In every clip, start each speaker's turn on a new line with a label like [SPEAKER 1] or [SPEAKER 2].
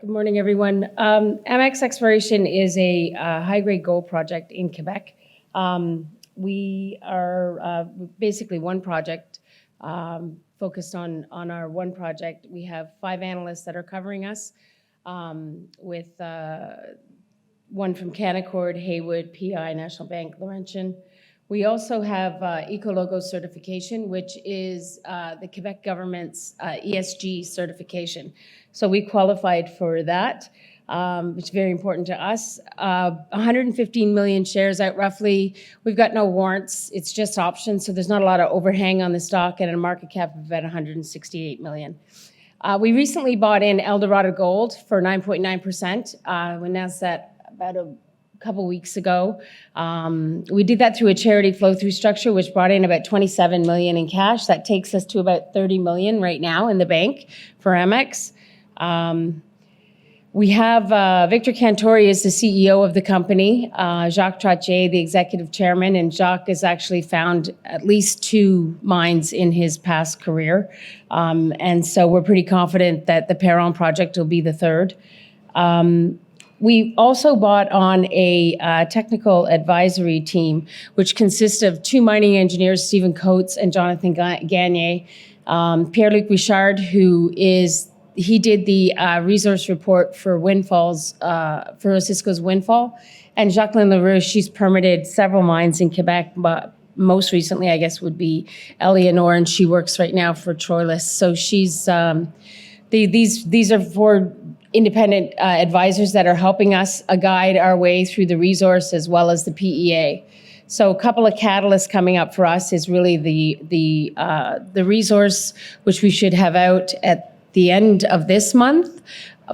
[SPEAKER 1] Good morning, everyone. Amex Exploration is a high-grade gold project in Quebec. We are basically one project, focused on our one project. We have 5 analysts that are covering us, with one from Canaccord, Haywood, PI, National Bank, Laurentian. We also have Ecologo certification, which is the Quebec government's ESG certification. So we qualified for that, which is very important to us. 115 million shares out roughly. We've got no warrants. It's just options, so there's not a lot of overhang on the stock, and a market cap of about 168 million. We recently bought in Eldorado Gold for 9.9%. We announced that about a couple weeks ago. We did that through a charity flow-through structure, which brought in about 27 million in cash. That takes us to about 30 million right now in the bank for Amex. We have Victor Cantori is the CEO of the company, Jacques Trottier, the executive chairman, and Jacques has actually found at least 2 mines in his past career. And so we're pretty confident that the Perron project will be the 3rd. We also bought on a technical advisory team, which consists of 2 mining engineers, Stephen Coates and Jonathan Gagné. Pierre-Luc Richard, he did the resource report for Windfalls, for Osisko's Windfall. And Jacqueline Leroux, she's permitted several mines in Quebec, but most recently, I guess, would be Eleanor, and she works right now for Troilus. So she's, these are 4 independent advisors that are helping us guide our way through the resource as well as the PEA. So a couple of catalysts coming up for us is really the resource, which we should have out at the end of this month,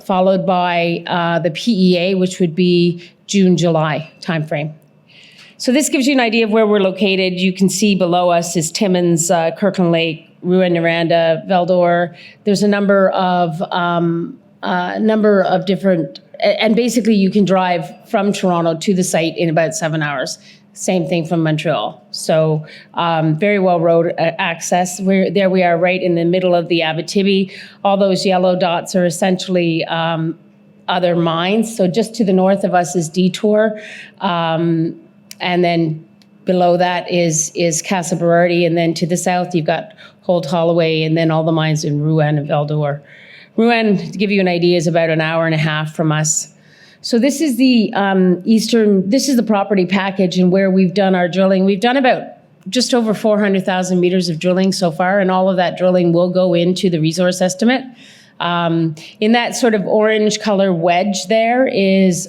[SPEAKER 1] followed by the PEA, which would be June, July timeframe. So this gives you an idea of where we're located. You can see below us is Timmins, Kirkland Lake, Rouyn-Noranda, Val-d'Or. There's a number of different, and basically you can drive from Toronto to the site in about 7 hours. Same thing from Montreal. So very well road access. There we are right in the middle of the Abitibi. All those yellow dots are essentially other mines. So just to the north of us is Detour. And then below that is Casa Berardi. And then to the south, you've got Holt Holloway, and then all the mines in Rouyn and Val-d'Or. Rouyn, to give you an idea, is about an hour and a half from us. So this is the this is the property package and where we've done our drilling. We've done about just over 400,000 meters of drilling so far, and all of that drilling will go into the resource estimate. In that sort of orange color wedge there is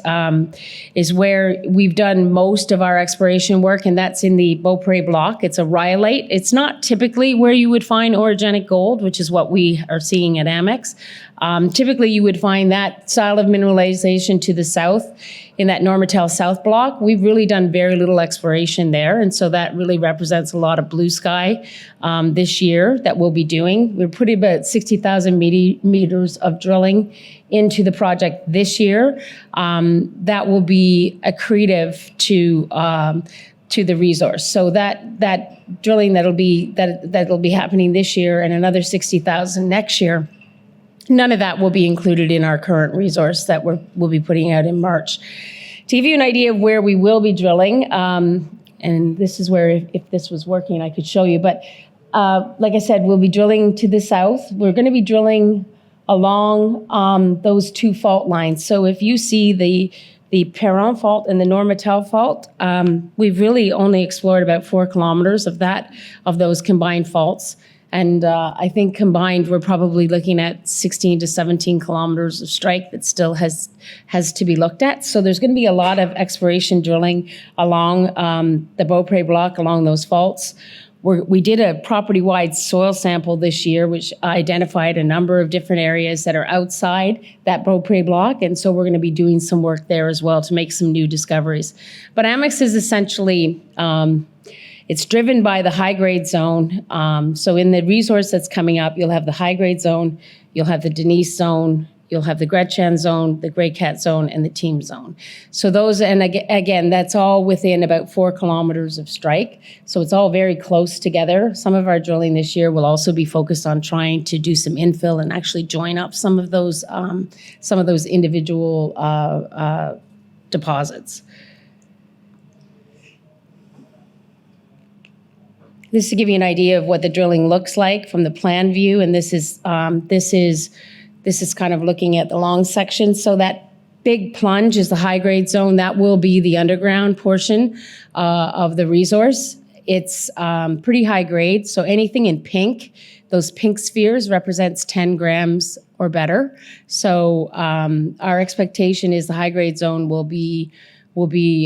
[SPEAKER 1] where we've done most of our exploration work, and that's in the Beaupré block. It's a rhyolite. It's not typically where you would find orogenic gold, which is what we are seeing at Amex. Typically, you would find that style of mineralization to the south in that Normatel South block. We've really done very little exploration there, and so that really represents a lot of blue sky this year that we'll be doing. We're putting about 60,000 meters of drilling into the project this year. That will be accretive to the resource. So that drilling that'll be happening this year and another 60,000 next year. None of that will be included in our current resource that we'll be putting out in March. To give you an idea of where we will be drilling, and this is where, if this was working, I could show you, but like I said, we'll be drilling to the south. We're going to be drilling along those 2 fault lines. So if you see the Perron fault and the Normatel fault, we've really only explored about 4 kilometers of those combined faults. And I think combined, we're probably looking at 16 to 17 kilometers of strike that still has to be looked at. So there's going to be a lot of exploration drilling along the Beaupré block, along those faults. We did a property-wide soil sample this year, which identified a number of different areas that are outside that Beaupré block. And so we're going to be doing some work there as well to make some new discoveries. But Amex is essentially... it's driven by the high-grade zone. So in the resource that's coming up, you'll have the high-grade zone, you'll have the Denise zone, you'll have the Greten zone, the Graycat zone, and the team zone. So those, and again, that's all within about 4 kilometers of strike. So it's all very close together. Some of our drilling this year will also be focused on trying to do some infill and actually join up some of those individual deposits. This is to give you an idea of what the drilling looks like from the plan view, and this is kind of looking at the long section. So that big plunge is the high-grade zone. That will be the underground portion of the resource. It's pretty high grade, so anything in pink, those pink spheres represents 10 grams or better. So our expectation is the high-grade zone will be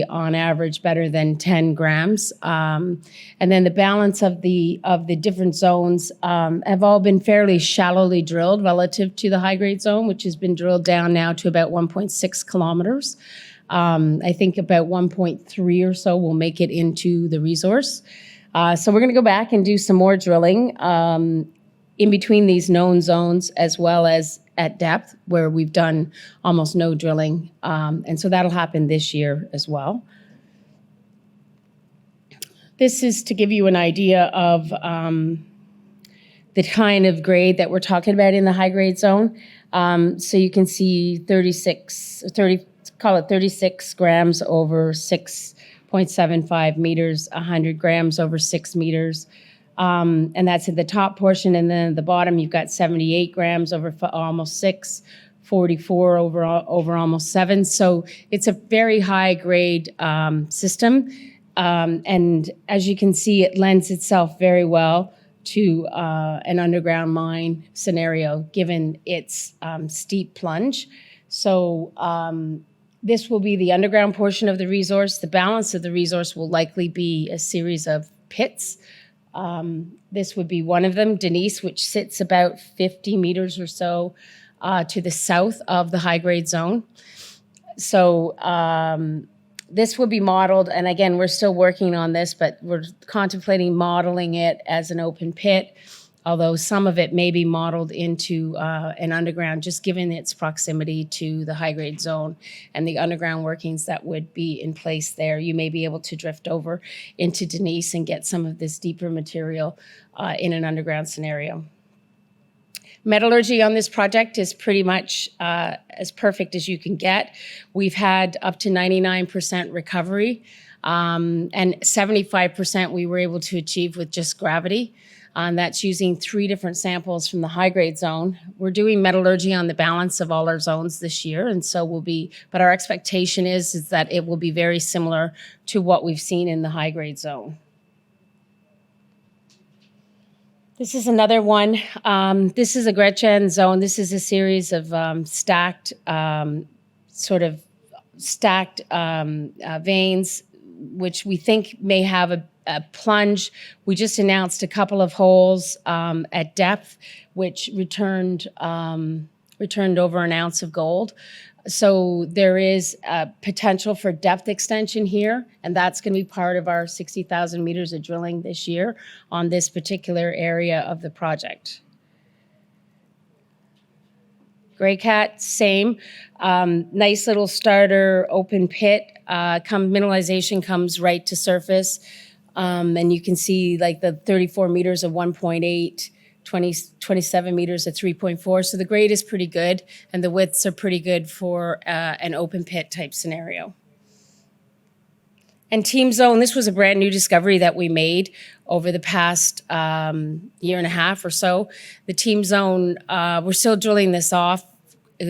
[SPEAKER 1] on average better than 10 grams. And then the balance of the different zones have all been fairly shallowly drilled relative to the high-grade zone, which has been drilled down now to about 1.6 kilometers. I think about 1.3 or so will make it into the resource. So we're going to go back and do some more drilling in between these known zones, as well as at depth, where we've done almost no drilling. And so that'll happen this year as well. This is to give you an idea of the kind of grade that we're talking about in the high-grade zone. So you can see 36 grams over 6.75 meters, 100 grams over 6 meters. And that's at the top portion. And then at the bottom, you've got 78 grams over almost 6, 44 over almost 7. So it's a very high grade system. And as you can see, it lends itself very well to an underground mine scenario, given its steep plunge. So this will be the underground portion of the resource. The balance of the resource will likely be a series of pits. This would be one of them, Denise, which sits about 50 meters or so to the south of the high-grade zone. So this will be modeled, and again, we're still working on this, but we're contemplating modeling it as an open pit, although some of it may be modeled into an underground, just given its proximity to the high-grade zone and the underground workings that would be in place there. You may be able to drift over into Denise and get some of this deeper material in an underground scenario. Metallurgy on this project is pretty much as perfect as you can get. We've had up to 99% recovery, and 75% we were able to achieve with just gravity. That's using 3 different samples from the high-grade zone. We're doing metallurgy on the balance of all our zones this year, and so but our expectation is that it will be very similar to what we've seen in the high-grade zone. This is another one. This is a Greten zone. This is a series of stacked veins, which we think may have a plunge. We just announced a couple of holes at depth, which returned over an ounce of gold. So there is a potential for depth extension here, and that's going to be part of our 60,000 meters of drilling this year on this particular area of the project. Graycat, same. Nice little starter open pit. Mineralization comes right to surface. And you can see like the 34 meters of 1.8, 27 meters at 3.4. So the grade is pretty good, and the widths are pretty good for an open pit type scenario. And Team Zone, this was a brand new discovery that we made over the past year and a half or so. The Team Zone, we're still drilling this off,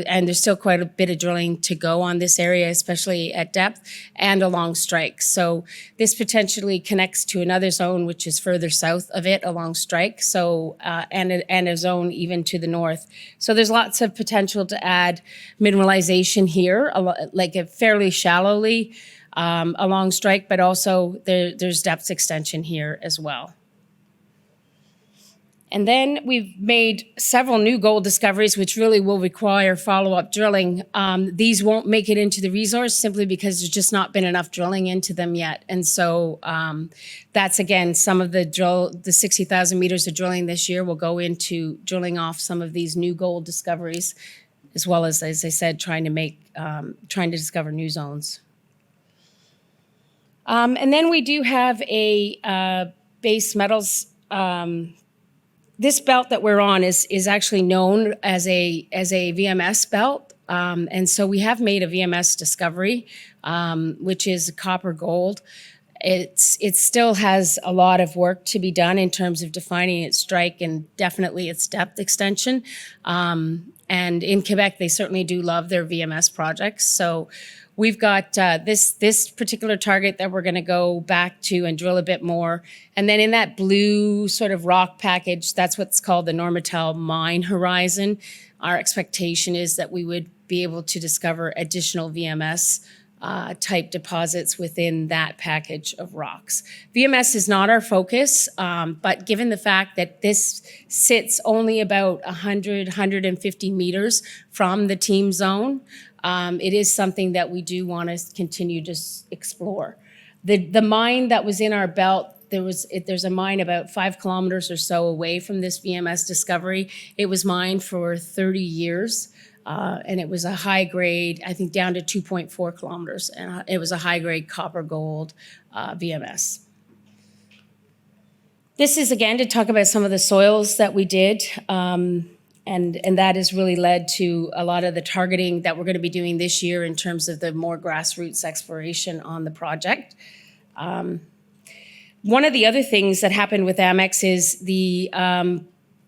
[SPEAKER 1] and there's still quite a bit of drilling to go on this area, especially at depth and along strike. So this potentially connects to another zone, which is further south of it along strike. So, and a zone even to the north. So there's lots of potential to add mineralization here, like a fairly shallowly along strike, but also there's depth extension here as well. And then we've made several new gold discoveries, which really will require follow-up drilling. These won't make it into the resource simply because there's just not been enough drilling into them yet. And so that's, again, some of the 60,000 meters of drilling this year will go into drilling off some of these new gold discoveries as well as I said, trying to discover new zones. And then we do have a base metals. This belt that we're on is actually known as a VMS belt. And so we have made a VMS discovery, which is copper gold. It still has a lot of work to be done in terms of defining its strike and definitely its depth extension. And in Quebec, they certainly do love their VMS projects. So we've got this particular target that we're going to go back to and drill a bit more. And then in that blue sort of rock package, that's what's called the Normatel mine horizon. Our expectation is that we would be able to discover additional VMS type deposits within that package of rocks. VMS is not our focus, but given the fact that this sits only about 150 meters from the team zone, it is something that we do want to continue to explore. The mine that was in our belt, there's a mine about 5 kilometers or so away from this VMS discovery. It was mined for 30 years. And it was a high grade, I think down to 2.4 kilometers. And it was a high grade copper gold VMS. This is again to talk about some of the soils that we did. And that has really led to a lot of the targeting that we're going to be doing this year in terms of the more grassroots exploration on the project. One of the other things that happened with Amex is the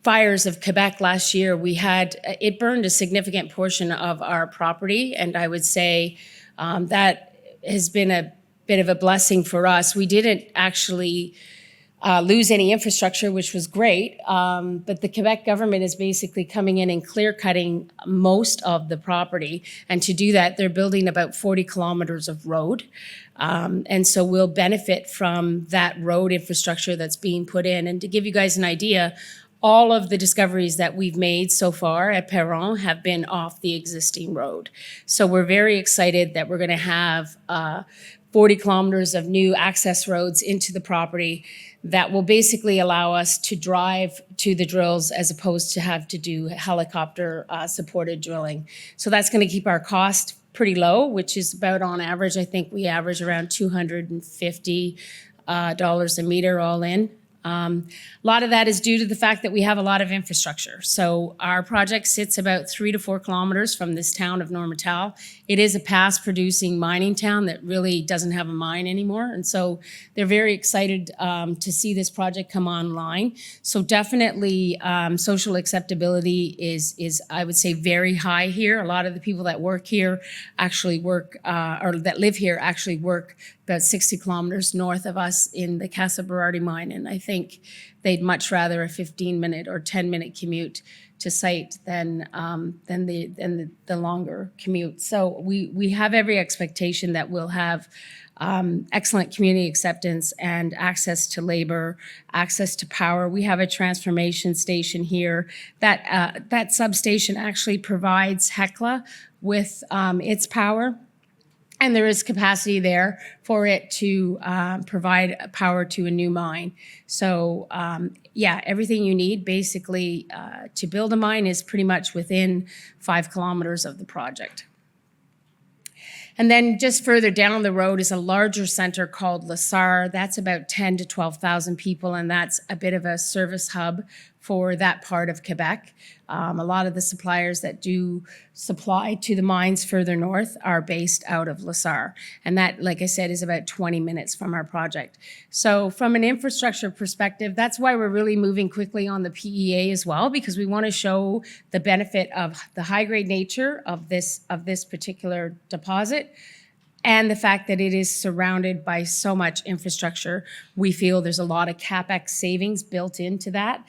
[SPEAKER 1] fires of Quebec last year. It burned a significant portion of our property, and I would say that has been a bit of a blessing for us. We didn't actually lose any infrastructure, which was great, but the Quebec government is basically coming in and clear-cutting most of the property, and to do that, they're building about 40 kilometers of road, and so we'll benefit from that road infrastructure that's being put in. And to give you guys an idea, all of the discoveries that we've made so far at Perron have been off the existing road. So we're very excited that we're going to have 40 kilometers of new access roads into the property that will basically allow us to drive to the drills as opposed to have to do helicopter supported drilling. So that's going to keep our cost pretty low, which is about on average, I think we average around $250 a meter all in. A lot of that is due to the fact that we have a lot of infrastructure. So our project sits about 3 to 4 kilometers from this town of Normatel. It is a past producing mining town that really doesn't have a mine anymore. And so they're very excited to see this project come online. So definitely social acceptability is I would say very high here. A lot of the people that work here actually work, or that live here actually work about 60 kilometers north of us in the Casa Berardi mine. And I think they'd much rather a 15-minute or 10-minute commute to site than the longer commute. So we have every expectation that we'll have excellent community acceptance and access to labor, access to power. We have a transformation station here. That substation actually provides Hecla with its power. And there is capacity there for it to provide power to a new mine. So yeah, everything you need basically to build a mine is pretty much within 5 kilometers of the project. And then just further down the road is a larger center called La Sarre. That's about 10 to 12,000 people, and that's a bit of a service hub for that part of Quebec. A lot of the suppliers that do supply to the mines further north are based out of La Sarre. And that, like I said, is about 20 minutes from our project. So from an infrastructure perspective, that's why we're really moving quickly on the PEA as well, because we want to show the benefit of the high-grade nature of this particular deposit, and the fact that it is surrounded by so much infrastructure. We feel there's a lot of CapEx savings built into that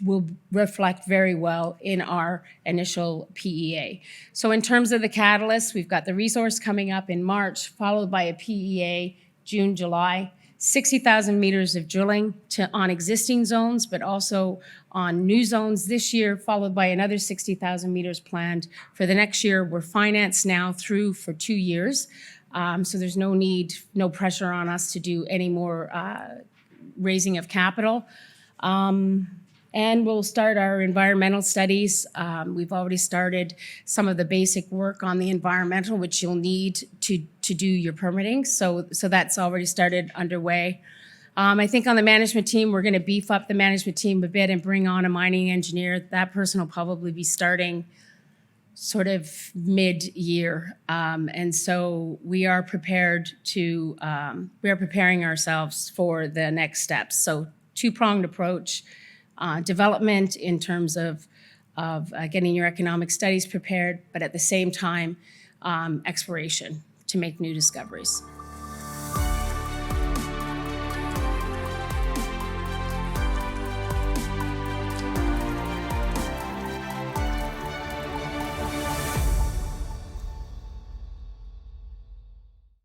[SPEAKER 1] will reflect very well in our initial PEA. So in terms of the catalyst, we've got the resource coming up in March, followed by a PEA June, July, 60,000 meters of drilling on existing zones, but also on new zones this year, followed by another 60,000 meters planned for the next year. We're financed now through for 2 years, so there's no pressure on us to do any more raising of capital. And we'll start our environmental studies. We've already started some of the basic work on the environmental, which you'll need to do your permitting. So that's already started underway. I think on the management team, we're going to beef up the management team a bit and bring on a mining engineer. That person will probably be starting sort of mid-year. And so we are prepared to, we are preparing ourselves for the next steps. So two-pronged approach. Development in terms of getting your economic studies prepared, but at the same time, exploration to make new discoveries.